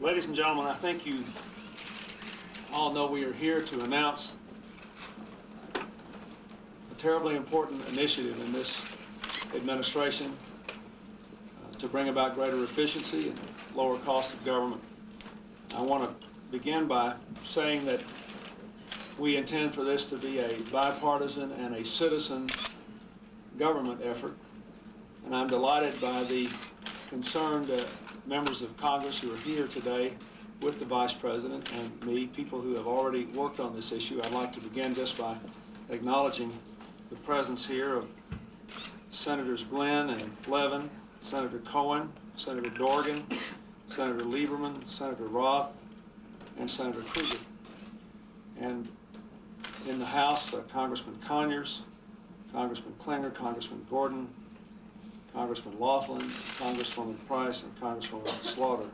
Ladies and gentlemen, I think you all know we are here to announce a terribly important initiative in this administration to bring about greater efficiency and lower cost of government. I want to begin by saying that we intend for this to be a bipartisan and a citizen government effort, and I'm delighted by the concerned members of Congress who are here today with the Vice President and me, people who have already worked on this issue. I'd like to begin just by acknowledging the presence here of Senators Glenn and Levin, Senator Cohen, Senator Dorgan, Senator Lieberman, Senator Roth, and Senator Krueger. And in the House, Congressman Conyers, Congressman Klinger, Congressman Gordon, Congressman Laughlin, Congresswoman Price, and Congresswoman Slaughter.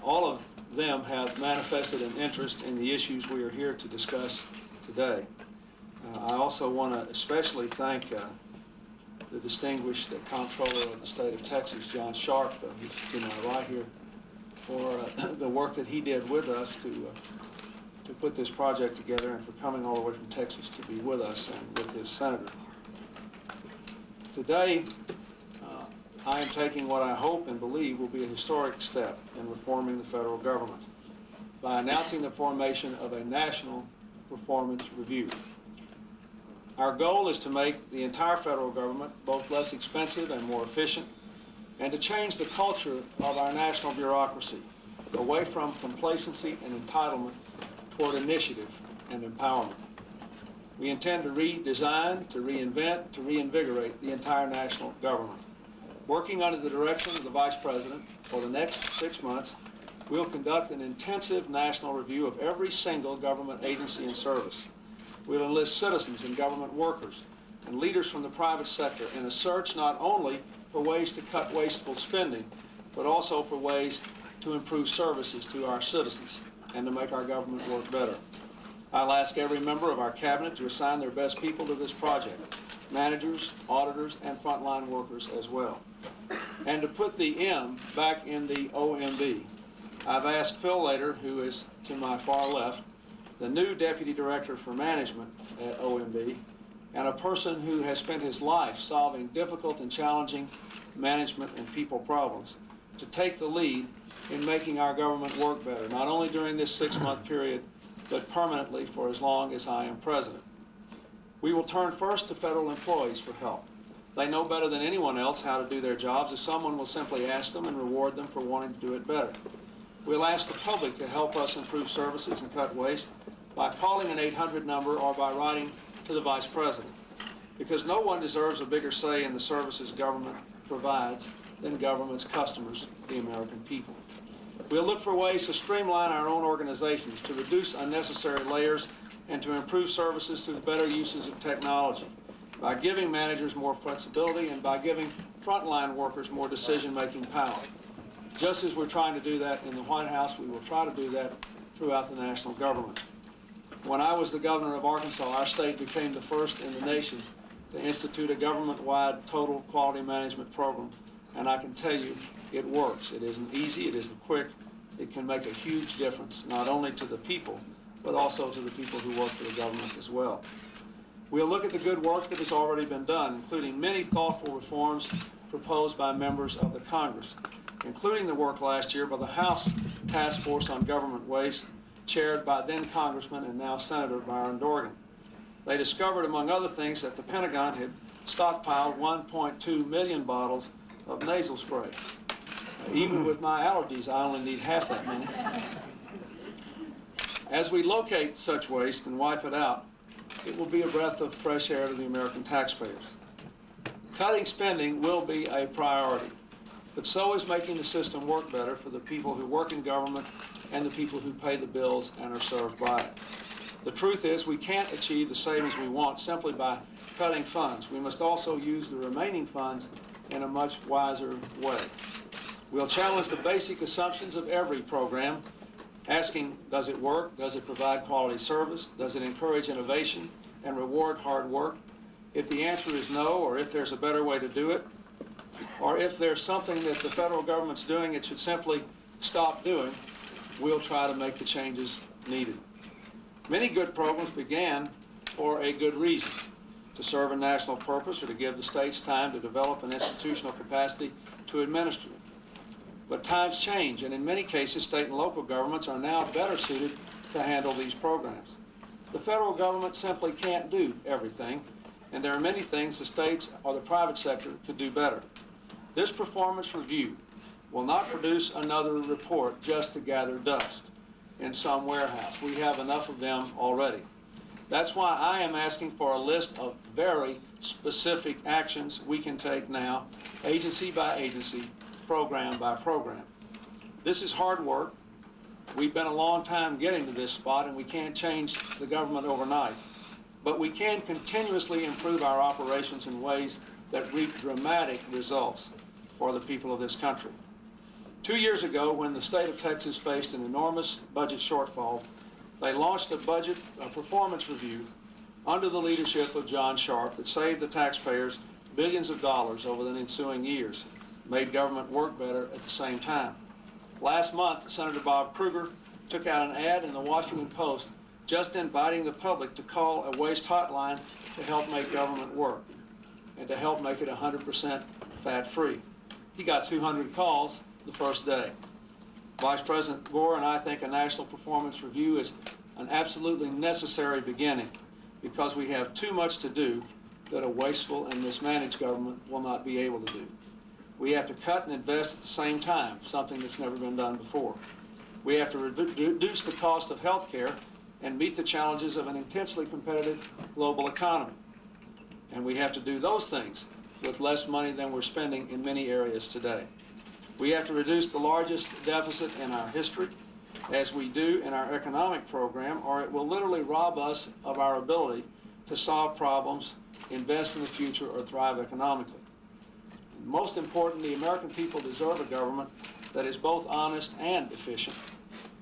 All of them have manifested an interest in the issues we are here to discuss today. I also want to especially thank the distinguished Comptroller of the state of Texas, John Sharp, who's to my right here, for the work that he did with us to put this project together, and for coming all the way from Texas to be with us and with his senator. Today, I am taking what I hope and believe will be a historic step in reforming the federal government by announcing the formation of a national performance review. Our goal is to make the entire federal government both less expensive and more efficient, and to change the culture of our national bureaucracy away from complacency and entitlement toward initiative and empowerment. We intend to redesign, to reinvent, to reinvigorate the entire national government. Working under the direction of the Vice President for the next 6 months, we'll conduct an intensive national review of every single government agency and service. We'll enlist citizens and government workers and leaders from the private sector in a search not only for ways to cut wasteful spending, but also for ways to improve services to our citizens and to make our government work better. I'll ask every member of our cabinet to assign their best people to this project, managers, auditors, and frontline workers as well. And to put the M back in the OMB, I've asked Phil Lader, who is to my far left, the new Deputy Director for Management at OMB, and a person who has spent his life solving difficult and challenging management and people problems, to take the lead in making our government work better, not only during this 6-month period, but permanently for as long as I am President. We will turn first to federal employees for help. They know better than anyone else how to do their jobs, if someone will simply ask them and reward them for wanting to do it better. We'll ask the public to help us improve services and cut waste by calling an 800 number or by writing to the Vice President, because no one deserves a bigger say in the services government provides than government's customers, the American people. We'll look for ways to streamline our own organizations, to reduce unnecessary layers, and to improve services through better uses of technology, by giving managers more flexibility and by giving frontline workers more decision-making power. Just as we're trying to do that in the White House, we will try to do that throughout the national government. When I was the governor of Arkansas, our state became the first in the nation to institute a government-wide total quality management program, and I can tell you it works. It isn't easy, it isn't quick. It can make a huge difference, not only to the people, but also to the people who work for the government as well. We'll look at the good work that has already been done, including many thoughtful reforms proposed by members of the Congress, including the work last year by the House Task Force on Government Waste, chaired by then Congressman and now Senator Byron Dorgan. They discovered, among other things, that the Pentagon had stockpiled 1.2 million bottles of nasal spray. Even with my allergies, I only need half that many. As we locate such waste and wipe it out, it will be a breath of fresh air to the American taxpayers. Cutting spending will be a priority, but so is making the system work better for the people who work in government and the people who pay the bills and are served by it. The truth is, we can't achieve the savings we want simply by cutting funds. We must also use the remaining funds in a much wiser way. We'll challenge the basic assumptions of every program, asking, does it work? Does it provide quality service? Does it encourage innovation and reward hard work? If the answer is no, or if there's a better way to do it, or if there's something that the federal government's doing, it should simply stop doing, we'll try to make the changes needed. Many good programs began for a good reason, to serve a national purpose or to give the states time to develop an institutional capacity to administer them. But times change, and in many cases, state and local governments are now better suited to handle these programs. The federal government simply can't do everything, and there are many things the states or the private sector could do better. This performance review will not produce another report just to gather dust in some warehouse. We have enough of them already. That's why I am asking for a list of very specific actions we can take now, agency by agency, program by program. This is hard work. We've been a long time getting to this spot, and we can't change the government overnight. But we can continuously improve our operations in ways that reap dramatic results for the people of this country. 2 years ago, when the state of Texas faced an enormous budget shortfall, they launched a performance review under the leadership of John Sharp that saved the taxpayers billions of dollars over the ensuing years, made government work better at the same time. Last month, Senator Bob Kruger took out an ad in the Washington Post just inviting the public to call a waste hotline to help make government work and to help make it 100% fat-free. He got 200 calls the first day. Vice President Gore and I think a national performance review is an absolutely necessary beginning because we have too much to do that a wasteful and mismanaged government will not be able to do. We have to cut and invest at the same time, something that's never been done before. We have to reduce the cost of health care and meet the challenges of an intensely competitive global economy. And we have to do those things with less money than we're spending in many areas today. We have to reduce the largest deficit in our history, as we do in our economic program, or it will literally rob us of our ability to solve problems, invest in the future, or thrive economically. Most important, the American people deserve a government that is both honest and efficient,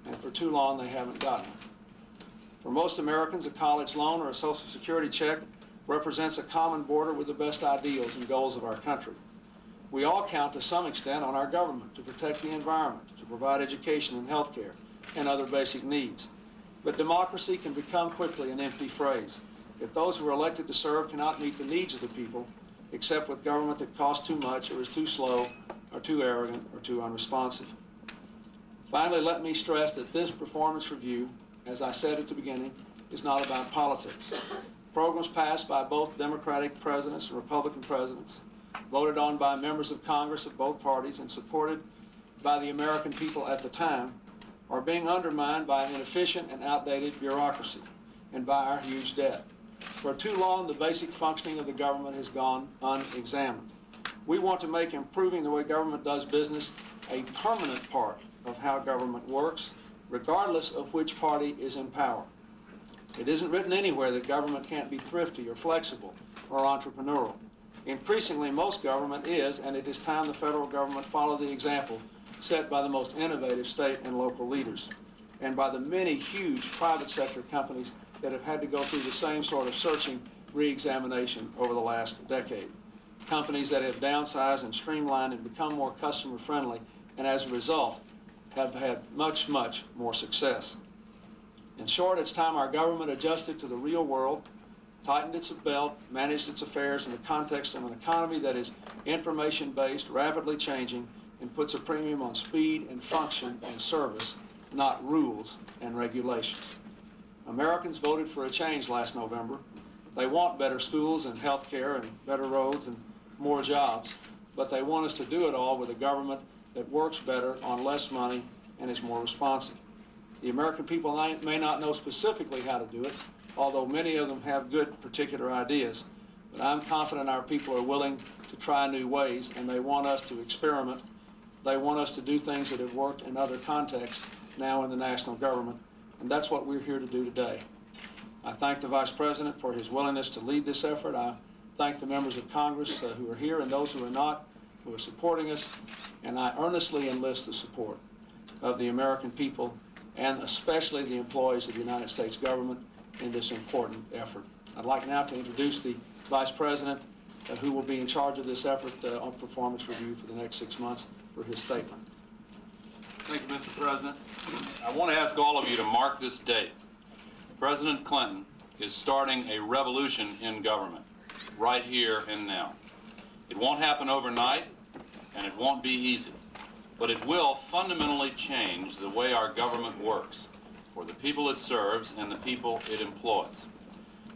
and for too long they haven't gotten it. For most Americans, a college loan or a Social Security check represents a common border with the best ideals and goals of our country. We all count to some extent on our government to protect the environment, to provide education and health care, and other basic needs. But democracy can become quickly an empty phrase if those who are elected to serve cannot meet the needs of the people, except with government that costs too much or is too slow or too arrogant or too unresponsive. Finally, let me stress that this performance review, as I said at the beginning, is not about politics. Programs passed by both Democratic presidents and Republican presidents, voted on by members of Congress of both parties, and supported by the American people at the time, are being undermined by an inefficient and outdated bureaucracy and by our huge debt. For too long, the basic functioning of the government has gone unexamined. We want to make improving the way government does business a permanent part of how government works, regardless of which party is in power. It isn't written anywhere that government can't be thrifty or flexible or entrepreneurial. Increasingly, most government is, and it is time the federal government follow the example set by the most innovative state and local leaders, and by the many huge private sector companies that have had to go through the same sort of searching re-examination over the last decade. Companies that have downsized and streamlined and become more customer friendly, and as a result, have had much, much more success. In short, it's time our government adjusted to the real world, tightened its belt, managed its affairs in the context of an economy that is information-based, rapidly changing, and puts a premium on speed and function and service, not rules and regulations. Americans voted for a change last November. They want better schools and health care and better roads and more jobs, but they want us to do it all with a government that works better on less money and is more responsive. The American people may not know specifically how to do it, although many of them have good particular ideas. But I'm confident our people are willing to try new ways, and they want us to experiment. They want us to do things that have worked in other contexts now in the national government, and that's what we're here to do today. I thank the Vice President for his willingness to lead this effort. I thank the members of Congress who are here and those who are not, who are supporting us, and I earnestly enlist the support of the American people and especially the employees of the United States government in this important effort. I'd like now to introduce the Vice President who will be in charge of this effort on performance review for the next 6 months for his statement. Thank you, Mr. President. I want to ask all of you to mark this date. President Clinton is starting a revolution in government, right here and now. It won't happen overnight, and it won't be easy, but it will fundamentally change the way our government works for the people it serves and the people it employs.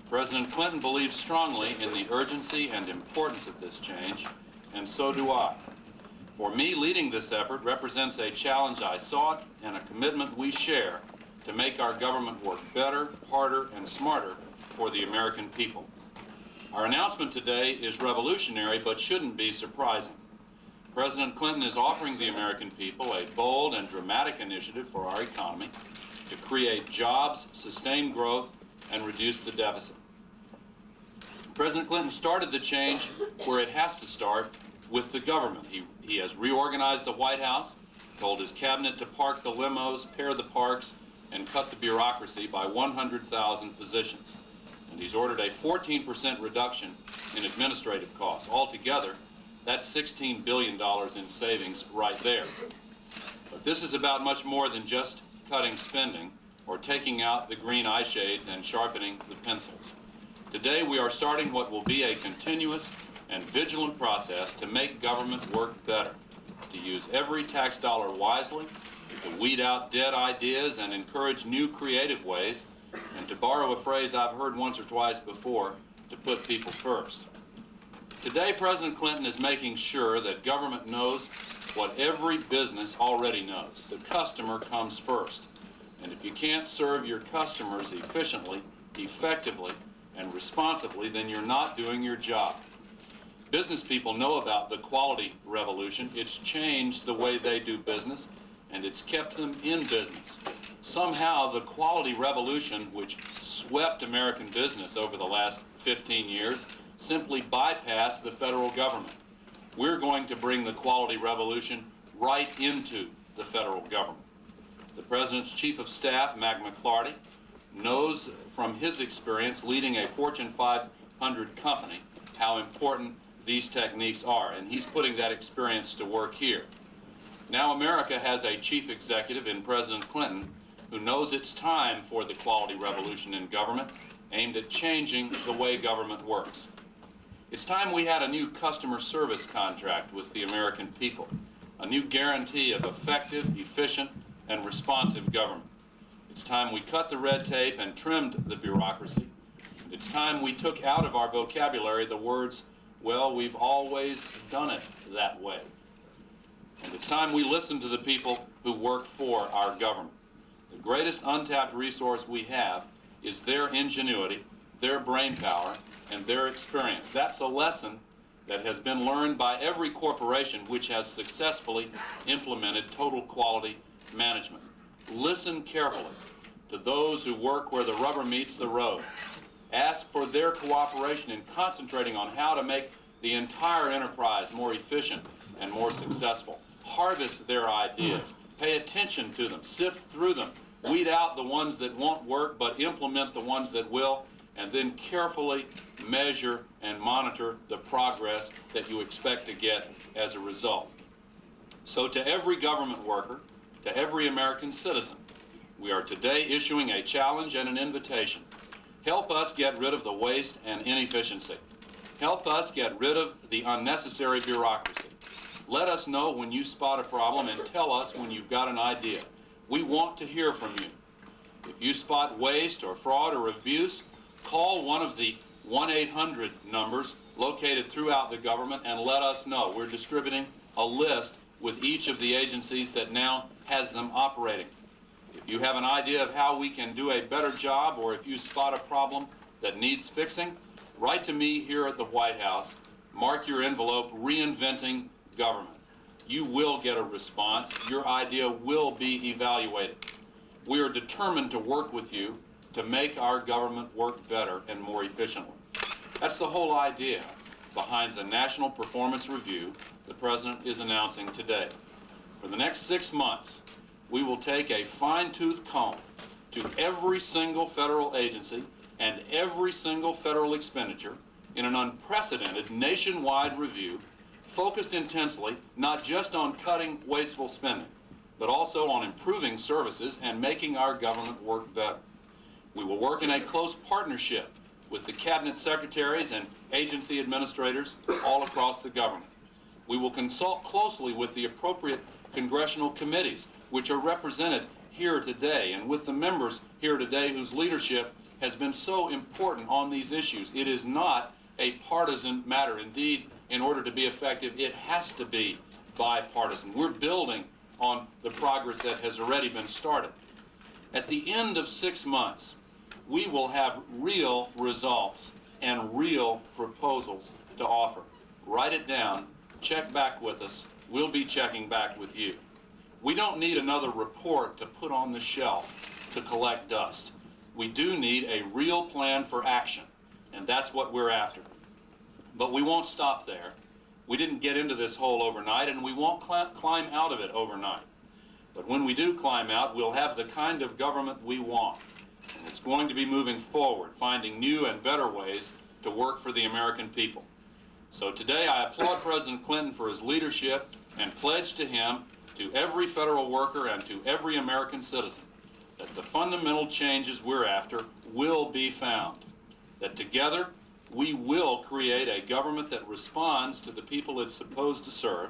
President Clinton believes strongly in the urgency and importance of this change, and so do I. For me, leading this effort represents a challenge I sought and a commitment we share to make our government work better, harder, and smarter for the American people. Our announcement today is revolutionary, but shouldn't be surprising. President Clinton is offering the American people a bold and dramatic initiative for our economy to create jobs, sustain growth, and reduce the deficit. President Clinton started the change where it has to start, with the government. He has reorganized the White House, told his cabinet to park the limos, pair the parks, and cut the bureaucracy by 100,000 positions. And he's ordered a 14% reduction in administrative costs. Altogether, that's $16 billion in savings right there. But this is about much more than just cutting spending or taking out the green eye shades and sharpening the pencils. Today, we are starting what will be a continuous and vigilant process to make government work better, to use every tax dollar wisely, to weed out dead ideas and encourage new creative ways, and to borrow a phrase I've heard once or twice before, to put people first. Today, President Clinton is making sure that government knows what every business already knows. The customer comes first. And if you can't serve your customers efficiently, effectively, and responsibly, then you're not doing your job. Business people know about the quality revolution. It's changed the way they do business, and it's kept them in business. Somehow, the quality revolution, which swept American business over the last 15 years, simply bypassed the federal government. We're going to bring the quality revolution right into the federal government. The President's Chief of Staff, Mac McClarty, knows from his experience leading a Fortune 500 company how important these techniques are, and he's putting that experience to work here. Now America has a chief executive in President Clinton who knows it's time for the quality revolution in government aimed at changing the way government works. It's time we had a new customer service contract with the American people, a new guarantee of effective, efficient, and responsive government. It's time we cut the red tape and trimmed the bureaucracy. It's time we took out of our vocabulary the words, well, we've always done it that way. And it's time we listen to the people who work for our government. The greatest untapped resource we have is their ingenuity, their brain power, and their experience. That's a lesson that has been learned by every corporation which has successfully implemented total quality management. Listen carefully to those who work where the rubber meets the road. Ask for their cooperation in concentrating on how to make the entire enterprise more efficient and more successful. Harvest their ideas. Pay attention to them. Sift through them. Weed out the ones that won't work, but implement the ones that will, and then carefully measure and monitor the progress that you expect to get as a result. So to every government worker, to every American citizen, we are today issuing a challenge and an invitation. Help us get rid of the waste and inefficiency. Help us get rid of the unnecessary bureaucracy. Let us know when you spot a problem and tell us when you've got an idea. We want to hear from you. If you spot waste or fraud or abuse, call one of the 1-800 numbers located throughout the government and let us know. We're distributing a list with each of the agencies that now has them operating. If you have an idea of how we can do a better job, or if you spot a problem that needs fixing, write to me here at the White House. Mark your envelope, Reinventing Government. You will get a response. Your idea will be evaluated. We are determined to work with you to make our government work better and more efficiently. That's the whole idea behind the National Performance Review the President is announcing today. For the next 6 months, we will take a fine-tooth comb to every single federal agency and every single federal expenditure in an unprecedented nationwide review focused intensely not just on cutting wasteful spending, but also on improving services and making our government work better. We will work in a close partnership with the cabinet secretaries and agency administrators all across the government. We will consult closely with the appropriate congressional committees which are represented here today, and with the members here today whose leadership has been so important on these issues. It is not a partisan matter. Indeed, in order to be effective, it has to be bipartisan. We're building on the progress that has already been started. At the end of 6 months, we will have real results and real proposals to offer. Write it down, check back with us. We'll be checking back with you. We don't need another report to put on the shelf to collect dust. We do need a real plan for action, and that's what we're after. But we won't stop there. We didn't get into this hole overnight, and we won't climb out of it overnight. But when we do climb out, we'll have the kind of government we want. And it's going to be moving forward, finding new and better ways to work for the American people. So today I applaud President Clinton for his leadership and pledge to him, to every federal worker and to every American citizen, that the fundamental changes we're after will be found. That together we will create a government that responds to the people it's supposed to serve,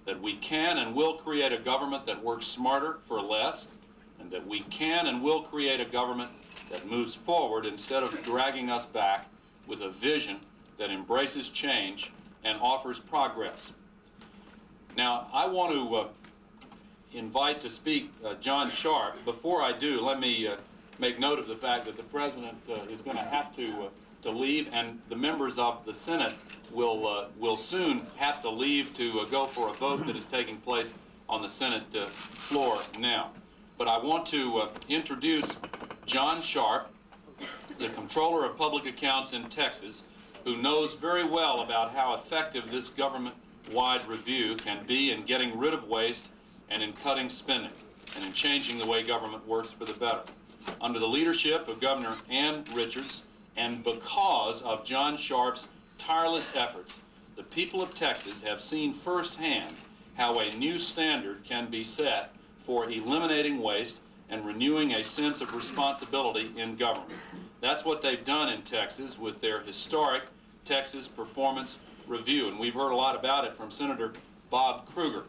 that we can and will create a government that works smarter for less, and that we can and will create a government that moves forward instead of dragging us back, with a vision that embraces change and offers progress. Now, I want to invite to speak John Sharp. Before I do, let me make note of the fact that the President is going to have to leave, and the members of the Senate will soon have to leave to go for a vote that is taking place on the Senate floor now. But I want to introduce John Sharp, the Comptroller of Public Accounts in Texas, who knows very well about how effective this government-wide review can be in getting rid of waste and in cutting spending and in changing the way government works for the better. Under the leadership of Governor Ann Richards, and because of John Sharp's tireless efforts, the people of Texas have seen firsthand how a new standard can be set for eliminating waste and renewing a sense of responsibility in government. That's what they've done in Texas with their historic Texas Performance Review, and we've heard a lot about it from Senator Bob Kruger.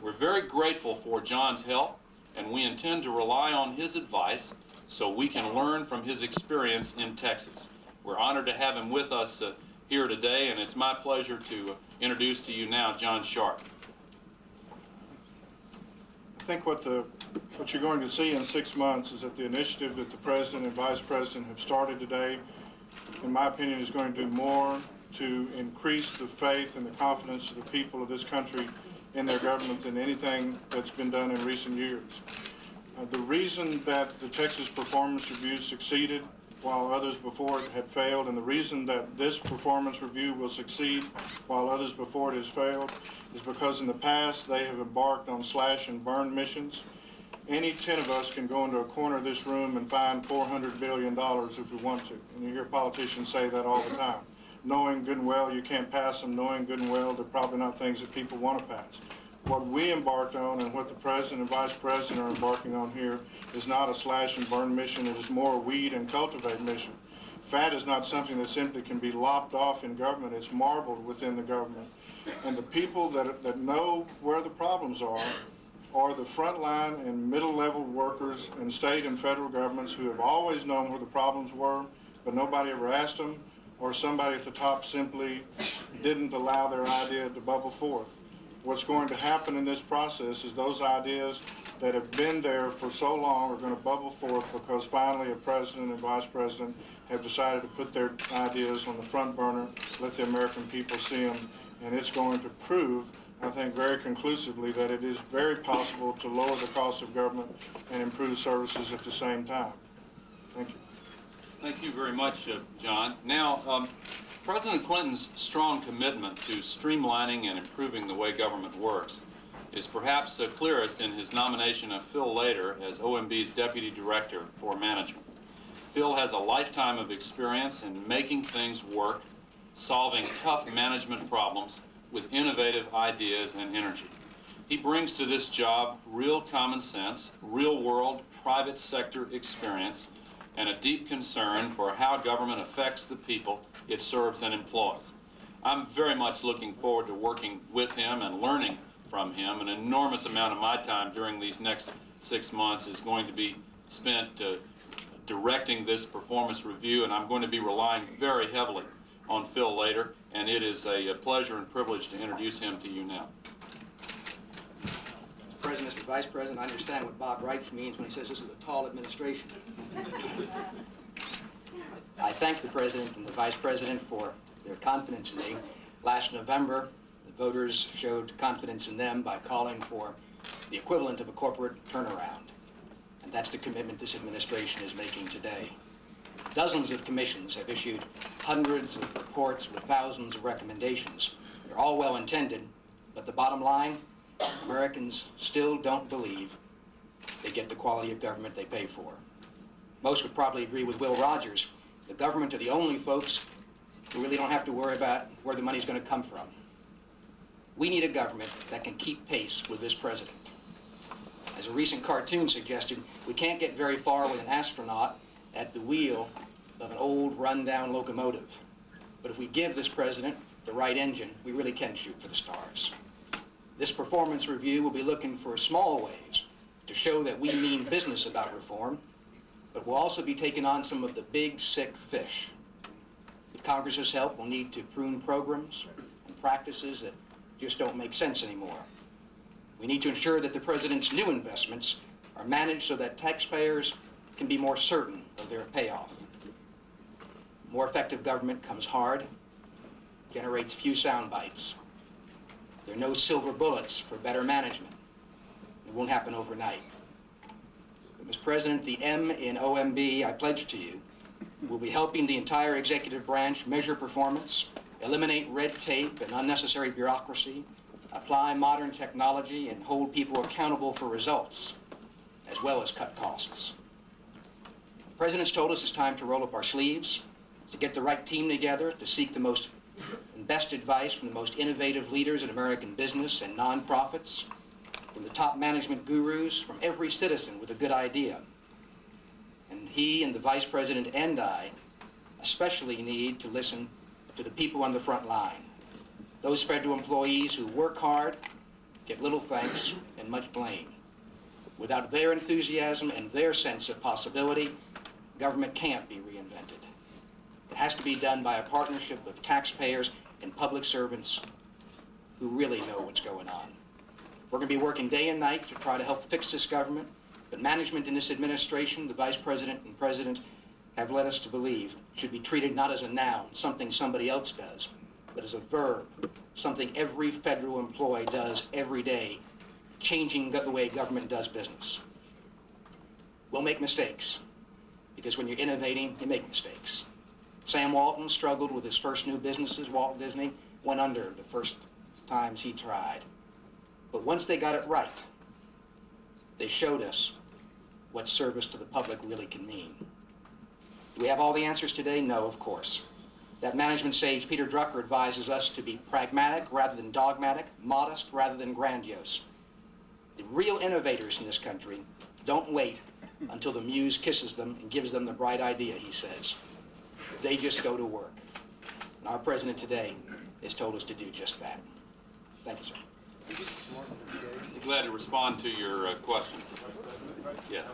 We're very grateful for John's help, and we intend to rely on his advice so we can learn from his experience in Texas. We're honored to have him with us here today, and it's my pleasure to introduce to you now John Sharp. I think what you're going to see in 6 months is that the initiative that the President and Vice President have started today, in my opinion, is going to do more to increase the faith and the confidence of the people of this country in their government than anything that's been done in recent years. The reason that the Texas Performance Review succeeded while others before it had failed, and the reason that this performance review will succeed while others before it has failed, is because in the past they have embarked on slash and burn missions. Any 10 of us can go into a corner of this room and find $400 billion if we want to. And you hear politicians say that all the time. Knowing good and well you can't pass them, knowing good and well they're probably not things that people want to pass. What we embarked on and what the President and Vice President are embarking on here is not a slash and burn mission. It is more a weed and cultivate mission. Fat is not something that simply can be lopped off in government. It's marbled within the government. And the people that know where the problems are the frontline and middle-level workers in state and federal governments who have always known where the problems were, but nobody ever asked them, or somebody at the top simply didn't allow their idea to bubble forth. What's going to happen in this process is those ideas that have been there for so long are going to bubble forth because finally a president and vice president have decided to put their ideas on the front burner, let the American people see them, and it's going to prove, I think very conclusively, that it is very possible to lower the cost of government and improve services at the same time. Thank you. Thank you very much, John. Now, President Clinton's strong commitment to streamlining and improving the way government works is perhaps clearest in his nomination of Phil Lader as OMB's Deputy Director for Management. Phil has a lifetime of experience in making things work, solving tough management problems with innovative ideas and energy. He brings to this job real common sense, real-world, private sector experience, and a deep concern for how government affects the people it serves and employs. I'm very much looking forward to working with him and learning from him. An enormous amount of my time during these next 6 months is going to be spent directing this performance review, and I'm going to be relying very heavily on Phil later, and it is a pleasure and privilege to introduce him to you now. Mr. President, Mr. Vice President, I understand what Bob Wright means when he says this is a tall administration. I thank the President and the Vice President for their confidence in me. Last November, the voters showed confidence in them by calling for the equivalent of a corporate turnaround. And that's the commitment this administration is making today. Dozens of commissions have issued hundreds of reports with thousands of recommendations. They're all well intended, but the bottom line, Americans still don't believe they get the quality of government they pay for. Most would probably agree with Will Rogers. The government are the only folks who really don't have to worry about where the money's going to come from. We need a government that can keep pace with this president. As a recent cartoon suggested, we can't get very far with an astronaut at the wheel of an old, run-down locomotive. But if we give this president the right engine, we really can shoot for the stars. This performance review will be looking for small ways to show that we mean business about reform, but we'll also be taking on some of the big, sick fish. With Congress's help, we'll need to prune programs and practices that just don't make sense anymore. We need to ensure that the president's new investments are managed so that taxpayers can be more certain of their payoff. More effective government comes hard, generates few sound bites. There are no silver bullets for better management. It won't happen overnight. But, Mr. President, the M in OMB, I pledge to you, will be helping the entire executive branch measure performance, eliminate red tape and unnecessary bureaucracy, apply modern technology, and hold people accountable for results, as well as cut costs. The President's told us it's time to roll up our sleeves, to get the right team together, to seek the most and best advice from the most innovative leaders in American business and nonprofits, from the top management gurus, from every citizen with a good idea. And he and the Vice President and I especially need to listen to the people on the front line, those federal employees who work hard, get little thanks, and much blame. Without their enthusiasm and their sense of possibility, government can't be reinvented. It has to be done by a partnership of taxpayers and public servants who really know what's going on. We're going to be working day and night to try to help fix this government, but management in this administration, the Vice President and President, have led us to believe should be treated not as a noun, something somebody else does, but as a verb, something every federal employee does every day, changing the way government does business. We'll make mistakes, because when you're innovating, you make mistakes. Sam Walton struggled with his first new businesses. Walt Disney went under the first times he tried. But once they got it right, they showed us what service to the public really can mean. Do we have all the answers today? No, of course. That management sage, Peter Drucker, advises us to be pragmatic rather than dogmatic, modest rather than grandiose. The real innovators in this country don't wait until the muse kisses them and gives them the bright idea, he says. They just go to work. And our president today has told us to do just that. Thank you, sir. I'm glad to respond to your questions. Yes.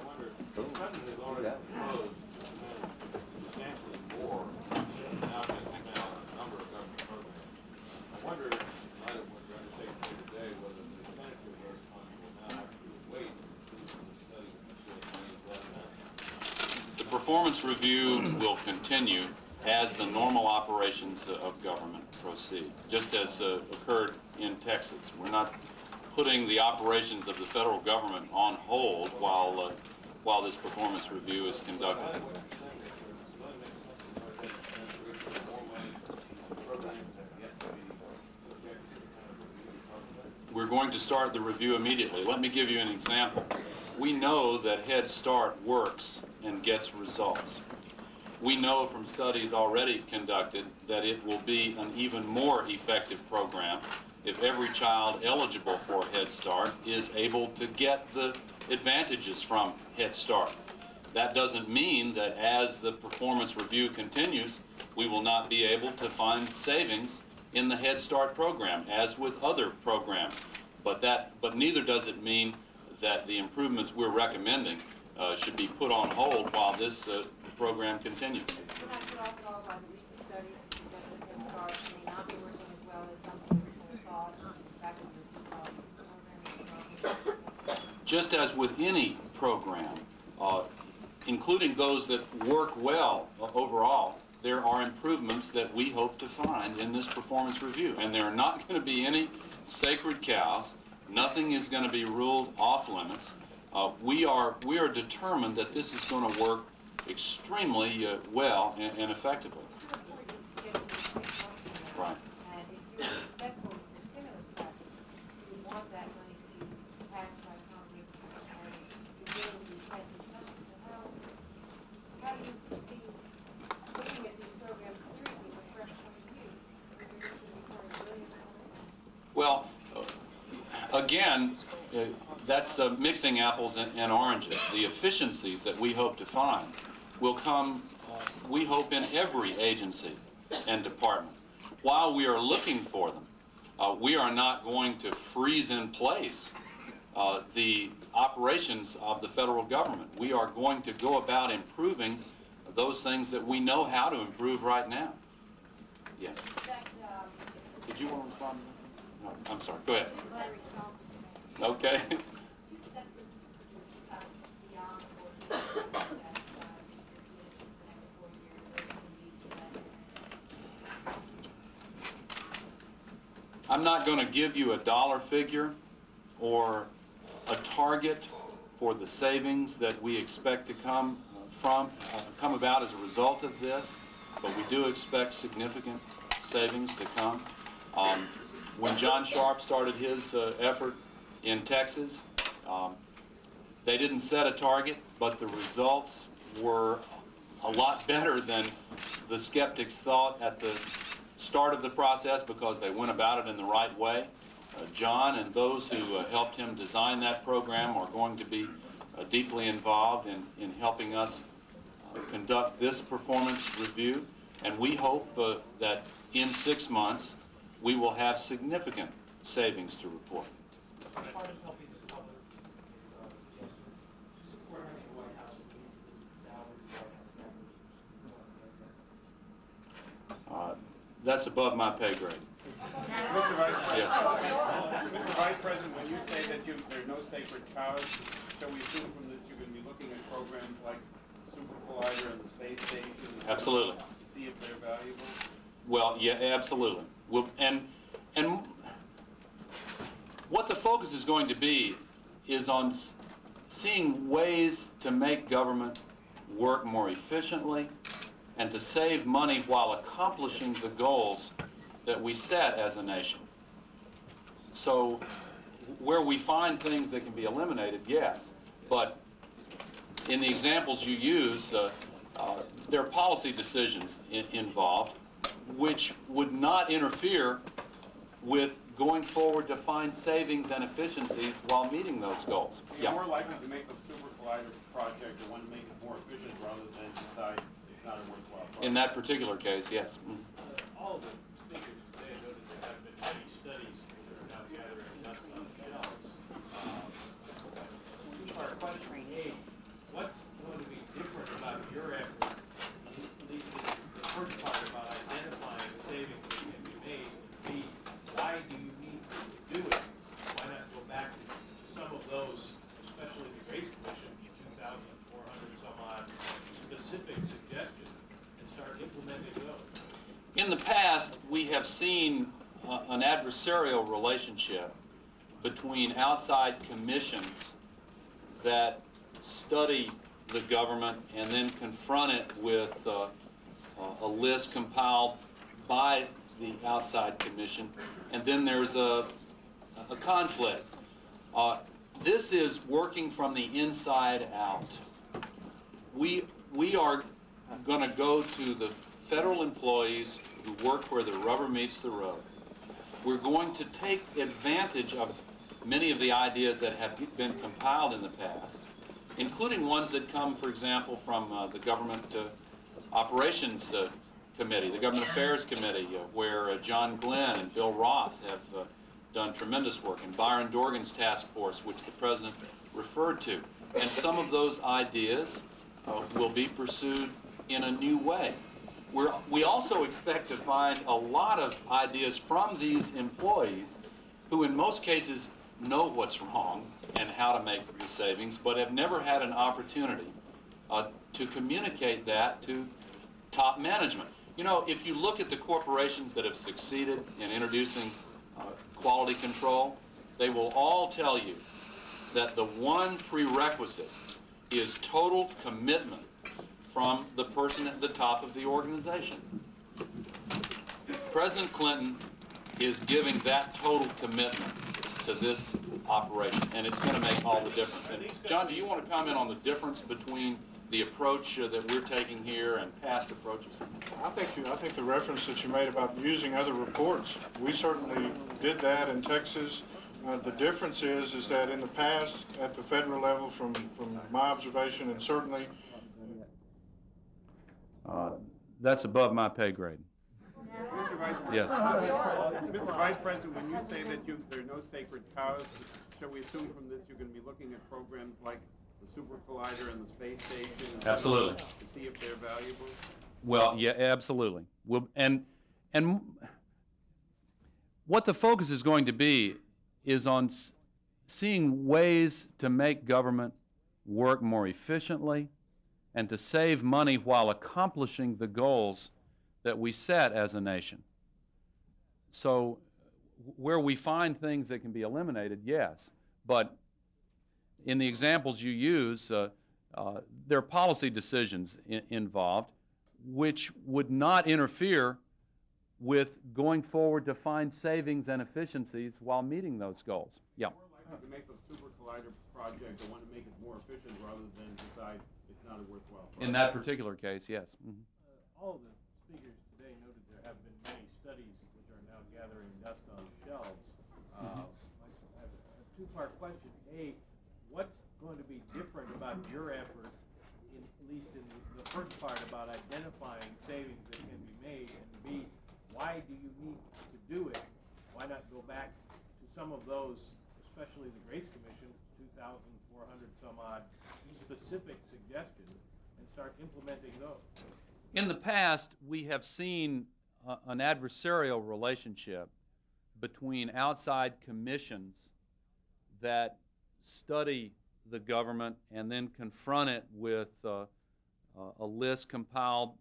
The performance review will continue as the normal operations of government proceed, just as occurred in Texas. We're not putting the operations of the federal government on hold while this performance review is conducted. We're going to start the review immediately. Let me give you an example. We know that Head Start works and gets results. We know from studies already conducted that it will be an even more effective program if every child eligible for Head Start is able to get the advantages from Head Start. That doesn't mean that as the performance review continues, we will not be able to find savings in the Head Start program, as with other programs. But neither does it mean that the improvements we're recommending should be put on hold while this program continues. Can I put off at all by the recent studies that the Head Start may not be working as well as some originally thought back in the program? Just as with any program, including those that work well overall, there are improvements that we hope to find in this performance review. And there are not going to be any sacred cows. Nothing is going to be ruled off limits. We are determined that this is going to work extremely well and effectively. Right. And if you're successful with your stimulus package, you would want that money to be passed by Congress and the bill to be passed in Senate. So how do you proceed looking at these programs seriously with fresh point of view? Well, again, that's mixing apples and oranges. The efficiencies that we hope to find will come, we hope, in every agency and department. While we are looking for them, we are not going to freeze in place the operations of the federal government. We are going to go about improving those things that we know how to improve right now. Yes. Did you want to respond to that? No, I'm sorry. Go ahead. Okay. I'm not going to give you a dollar figure or a target for the savings that we expect to come about as a result of this, but we do expect significant savings to come. When John Sharp started his effort in Texas, they didn't set a target, but the results were a lot better than the skeptics thought at the start of the process, because they went about it in the right way. John and those who helped him design that program are going to be deeply involved in helping us conduct this performance review, and we hope that in 6 months we will have significant savings to report. That's above my pay grade. Mr. Vice President, Mr. Vice President, when you say that there are no sacred cows, shall we assume from this you're going to be looking at programs like the Super Collider and the Space Station? Absolutely. To see if they're valuable? Well, yeah, absolutely. And what the focus is going to be is on seeing ways to make government work more efficiently and to save money while accomplishing the goals that we set as a nation. So where we find things that can be eliminated, yes, but in the examples you use, there are policy decisions involved which would not interfere with going forward to find savings and efficiencies while meeting those goals. You're more likely to make the Super Collider project the one to make it more efficient rather than decide it's not a worthwhile project. In that particular case, yes. All of the speakers today noted there have been many studies that are now gathering dust on the shelves. Our question A, what's going to be different about your effort, at least the first part about identifying the savings that can be made, and B, why do you need to do it? Why not go back to some of those, especially the Grace Commission, 2,400 some odd specific suggestions, and start implementing those? In the past, we have seen an adversarial relationship between outside commissions that study the government and then confront it with a list compiled by the outside commission, and then there's a conflict. This is working from the inside out. We are going to go to the federal employees who work where the rubber meets the road We're going to take advantage of many of the ideas that have been compiled in the past, including ones that come, for example, from the Government Operations Committee, the Government Affairs Committee, where John Glenn and Bill Roth have done tremendous work, and Byron Dorgan's task force, which the President referred to. And some of those ideas will be pursued in a new way. We also expect to find a lot of ideas from these employees who in most cases know what's wrong and how to make the savings, but have never had an opportunity to communicate that to top management. You know, if you look at the corporations that have succeeded in introducing quality control, they will all tell you that the one prerequisite is total commitment from the person at the top of the organization. President Clinton is giving that total commitment to this operation, and it's going to make all the difference. And John, do you want to comment on the difference between the approach that we're taking here and past approaches? I think the reference that you made about using other reports, we certainly did that in Texas. The difference is that in the past, at the federal level, from my observation, and certainly That's above my pay grade. Mr. Vice President. Yes. Mr. Vice President, when you say that there are no sacred cows, shall we assume from this you're going to be looking at programs like the Super Collider and the Space Station? Absolutely. To see if they're valuable? Well, yeah, absolutely. And what the focus is going to be is on seeing ways to make government work more efficiently and to save money while accomplishing the goals that we set as a nation. So where we find things that can be eliminated, yes, but in the examples you use, there are policy decisions involved which would not interfere with going forward to find savings and efficiencies while meeting those goals. Yeah. More likely to make the Super Collider project, I want to make it more efficient rather than decide it's not a worthwhile project. In that particular case, yes. Mm-hmm. All of the speakers today noted there have been many studies which are now gathering dust on shelves. I have a two-part question. A, what's going to be different about your effort, at least in the first part, about identifying savings that can be made? And B, why do you need to do it? Why not go back to some of those, especially the Grace Commission, 2,400 some odd specific suggestions, and start implementing those? In the past, we have seen an adversarial relationship between outside commissions that study the government and then confront it with a list compiled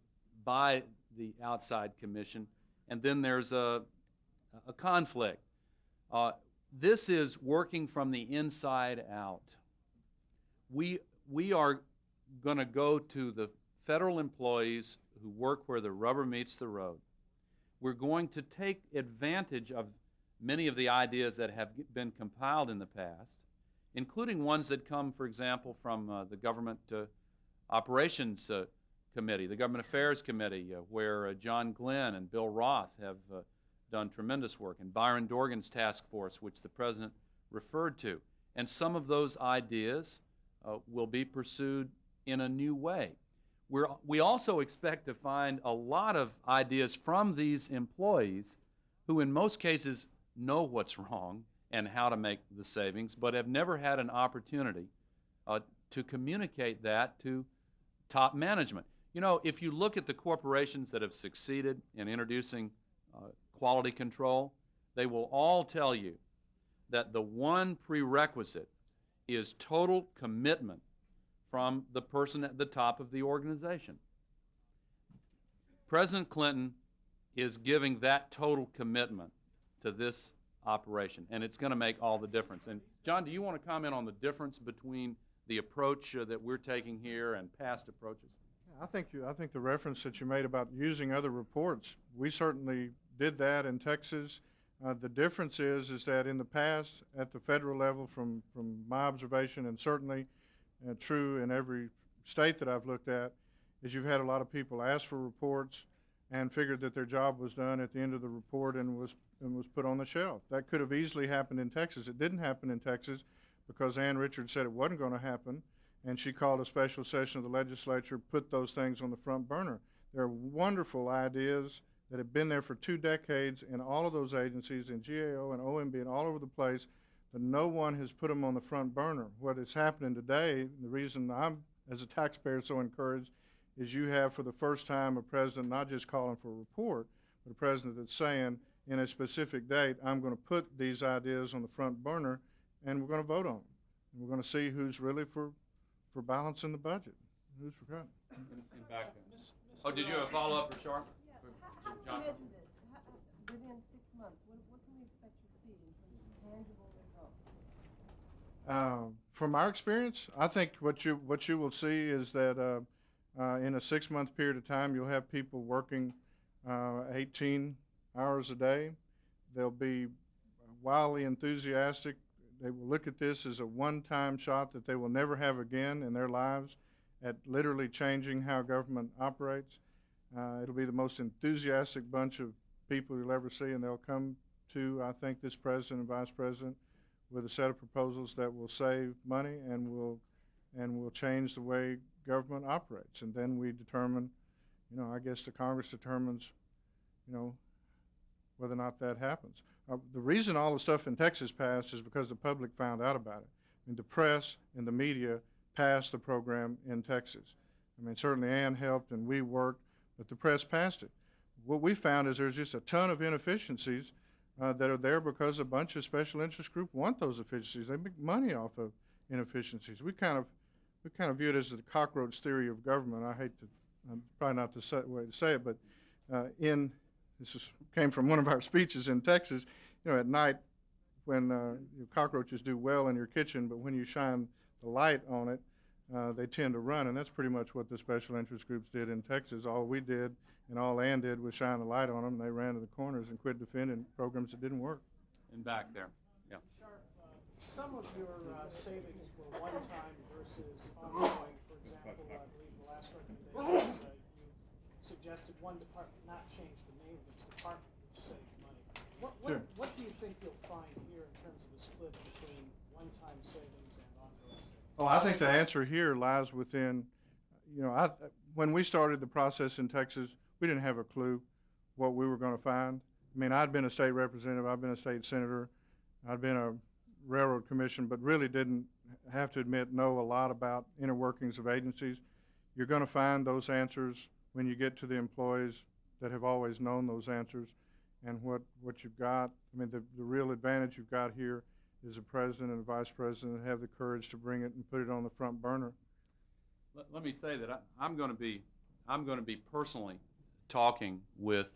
by the outside commission, and then there's a conflict. This is working from the inside out. We are going to go to the federal employees who work where the rubber meets the road. We're going to take advantage of many of the ideas that have been compiled in the past, including ones that come, for example, from the Government Operations Committee, the Government Affairs Committee, where John Glenn and Bill Roth have done tremendous work, and Byron Dorgan's task force, which the President referred to. And some of those ideas will be pursued in a new way. We also expect to find a lot of ideas from these employees who in most cases know what's wrong and how to make the savings, but have never had an opportunity to communicate that to top management. You know, if you look at the corporations that have succeeded in introducing quality control, they will all tell you that the one prerequisite is total commitment from the person at the top of the organization. President Clinton is giving that total commitment to this operation, and it's going to make all the difference. And John, do you want to comment on the difference between the approach that we're taking here and past approaches? I think the reference that you made about using other reports, we certainly did that in Texas. The difference is that in the past, at the federal level, from my observation, and certainly true in every state that I've looked at, is you've had a lot of people ask for reports. and figured that their job was done at the end of the report and was put on the shelf. That could have easily happened in Texas. It didn't happen in Texas because Ann Richards said it wasn't going to happen, and she called a special session of the legislature, put those things on the front burner. There are wonderful ideas that have been there for 2 decades in all of those agencies, in GAO and OMB and all over the place, but no one has put them on the front burner. What is happening today, the reason I'm, as a taxpayer, so encouraged, is you have for the first time a president not just calling for a report, but a president that's saying, in a specific date, I'm going to put these ideas on the front burner, and we're going to vote on them. And we're going to see who's really for balancing the budget, who's for cutting. In back there. Oh, did you have a follow-up for Sharp? How do you measure this? Within 6 months, what can we expect to see in terms of tangible results? From our experience, I think what you will see is that in a 6-month period of time, you'll have people working 18 hours a day. They'll be wildly enthusiastic. They will look at this as a one-time shot that they will never have again in their lives at literally changing how government operates. It'll be the most enthusiastic bunch of people you'll ever see, and they'll come to, I think, this president and vice president with a set of proposals that will save money and will change the way government operates. And then we determine, I guess the Congress determines, whether or not that happens. The reason all the stuff in Texas passed is because the public found out about it. I mean, the press and the media passed the program in Texas. I mean, certainly Ann helped and we worked, but the press passed it. What we found is there's just a ton of inefficiencies that are there because a bunch of special interest groups want those efficiencies. They make money off of inefficiencies. We kind of view it as the cockroach theory of government. I hate to, probably not the way to say it, but came from one of our speeches in Texas. At night when cockroaches do well in your kitchen, but when you shine the light on it, they tend to run, and that's pretty much what the special interest groups did in Texas. All we did and all Ann did was shine the light on them, and they ran to the corners and quit defending programs that didn't work. In back there. Yeah. Sharp, some of your savings were one-time versus ongoing. For example, I believe the last recommendation you suggested one department not change the name of its department, which saved money. What do you think you'll find here in terms of the split between one-time savings and ongoing savings? Oh, I think the answer here lies within, when we started the process in Texas, we didn't have a clue what we were going to find. I mean, I'd been a state representative, I'd been a state senator, I'd been a railroad commission, but really didn't have to admit know a lot about inner workings of agencies. You're going to find those answers when you get to the employees that have always known those answers. And what you've got, I mean, the real advantage you've got here is a president and a vice president that have the courage to bring it and put it on the front burner. Let me say that I'm going to be personally talking with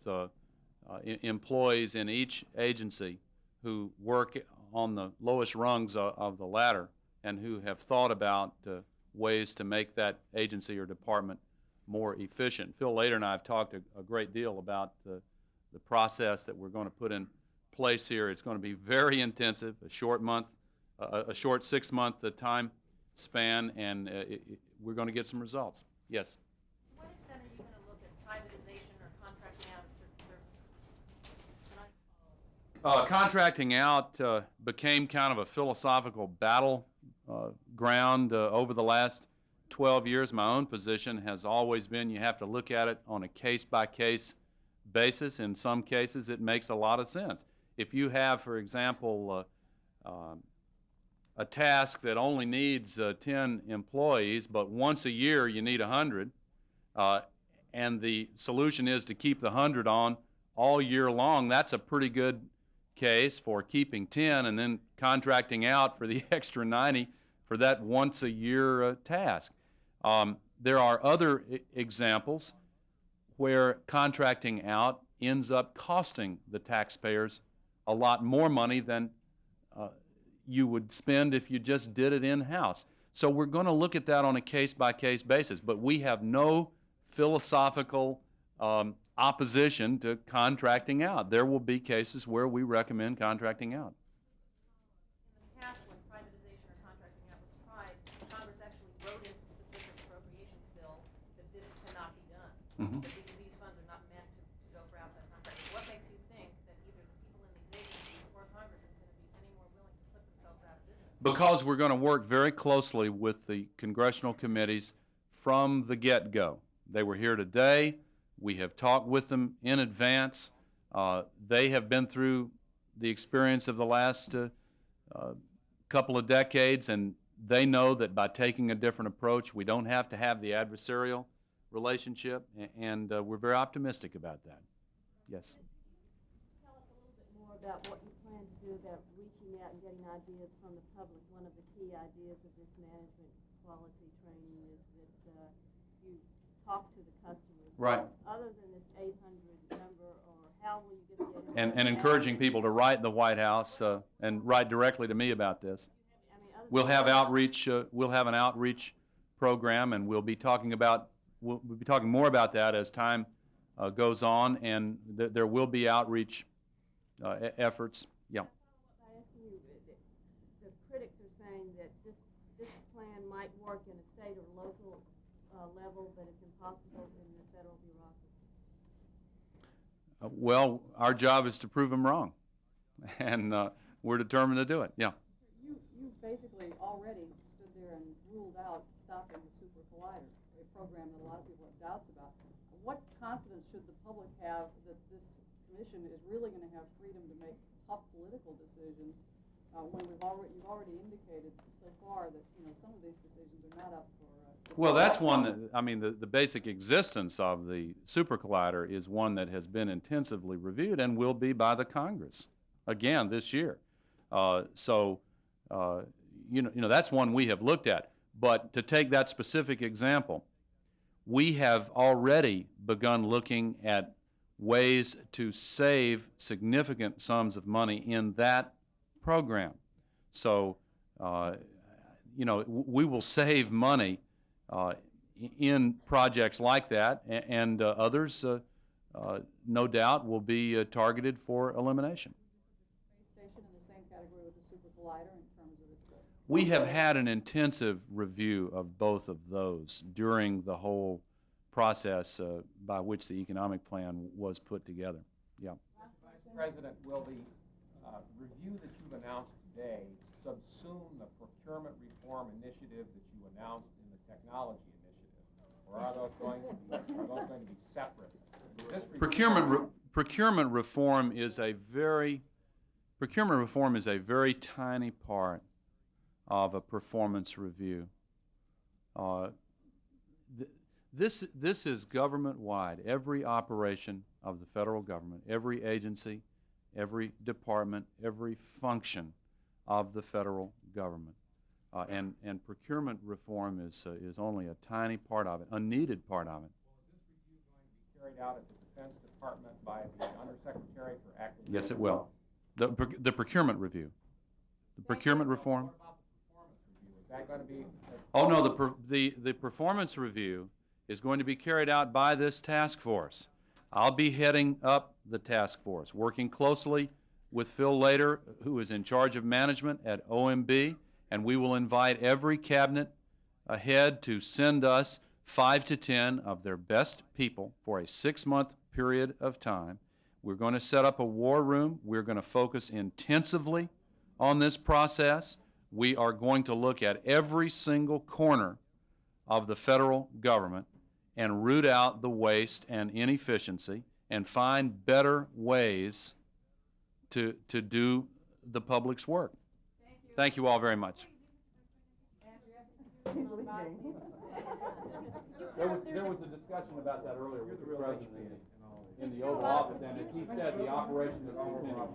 employees in each agency who work on the lowest rungs of the ladder and who have thought about ways to make that agency or department more efficient. Phil Lader and I have talked a great deal about the process that we're going to put in place here. It's going to be very intensive, a short 6-month time span, and we're going to get some results. Yes? To what extent are you going to look at privatization or contracting out of certain services? Contracting out became kind of a philosophical battle ground over the last 12 years. My own position has always been you have to look at it on a case-by-case basis. In some cases, it makes a lot of sense. If you have, for example, a task that only needs 10 employees, but once a year you need 100, and the solution is to keep the 100 on all year long, that's a pretty good case for keeping 10 and then contracting out for the extra 90 for that once a year task. There are other examples where contracting out ends up costing the taxpayers a lot more money than you would spend if you just did it in-house. So we're going to look at that on a case-by-case basis, but we have no philosophical opposition to contracting out. There will be cases where we recommend contracting out. In the past, when privatization or contracting out was tried, Congress actually wrote into specific appropriations bill that this cannot be done. Mm-hmm. That these funds are not meant to Because we're going to work very closely with the congressional committees from the get-go. They were here today. We have talked with them in advance. They have been through the experience of the last couple of decades, and they know that by taking a different approach, we don't have to have the adversarial relationship, and we're very optimistic about that. Yes? Tell us a little bit more about what you plan to do about reaching out and getting ideas from the public. One of the key ideas of this management quality training is that you talk to the customers. Right. Other than this 800 number, or how will you get the 800? And encouraging people to write the White House and write directly to me about this. We'll have outreach. We'll have an outreach program, and we'll be talking more about that as time goes on, and there will be outreach efforts. Yeah. By asking you, the critics are saying that this plan might work in a state or local level, but it's impossible in the federal bureaucracy. Well, our job is to prove them wrong, and we're determined to do it. Yeah. You basically already stood there and ruled out stopping the Super Collider, a program that a lot of people have doubts about. What confidence should the public have that this commission is really going to have freedom to make tough political decisions when you've already indicated so far that some of these decisions are not up for. Well, that's one that, I mean, the basic existence of the Super Collider is one that has been intensively reviewed and will be by the Congress again this year. That's one we have looked at. But to take that specific example, we have already begun looking at ways to save significant sums of money in that program. So, we will save money in projects like that, and others, no doubt, will be targeted for elimination. Space station in the same category with the Super Collider in terms of its. We have had an intensive review of both of those during the whole process by which the economic plan was put together. Yeah. Vice President, will the review that you've announced today subsume the procurement reform initiative that you announced in the technology initiative, or are those going to be separate? Procurement reform is a very tiny part of a performance review. This is government-wide. Every operation of the federal government, every agency, every department, every function of the federal government. And procurement reform is only a tiny part of it, a needed part of it. Well, is this review going to be carried out at the Defense Department by the Undersecretary for Acquisition? Yes, it will. The procurement review. The procurement reform. What about the performance review? Is that going to be? Oh, no, the performance review is going to be carried out by this task force. I'll be heading up the task force, working closely with Phil Lader, who is in charge of management at OMB, and we will invite every cabinet head to send us 5 to 10 of their best people for a 6-month period of time. We're going to set up a war room. We're going to focus intensively on this process. We are going to look at every single corner of the federal government and root out the waste and inefficiency and find better ways to do the public's work. Thank you all very much. He's leaving. There was a discussion about that earlier with the president in the Oval Office, and as he said, the operation is continuing.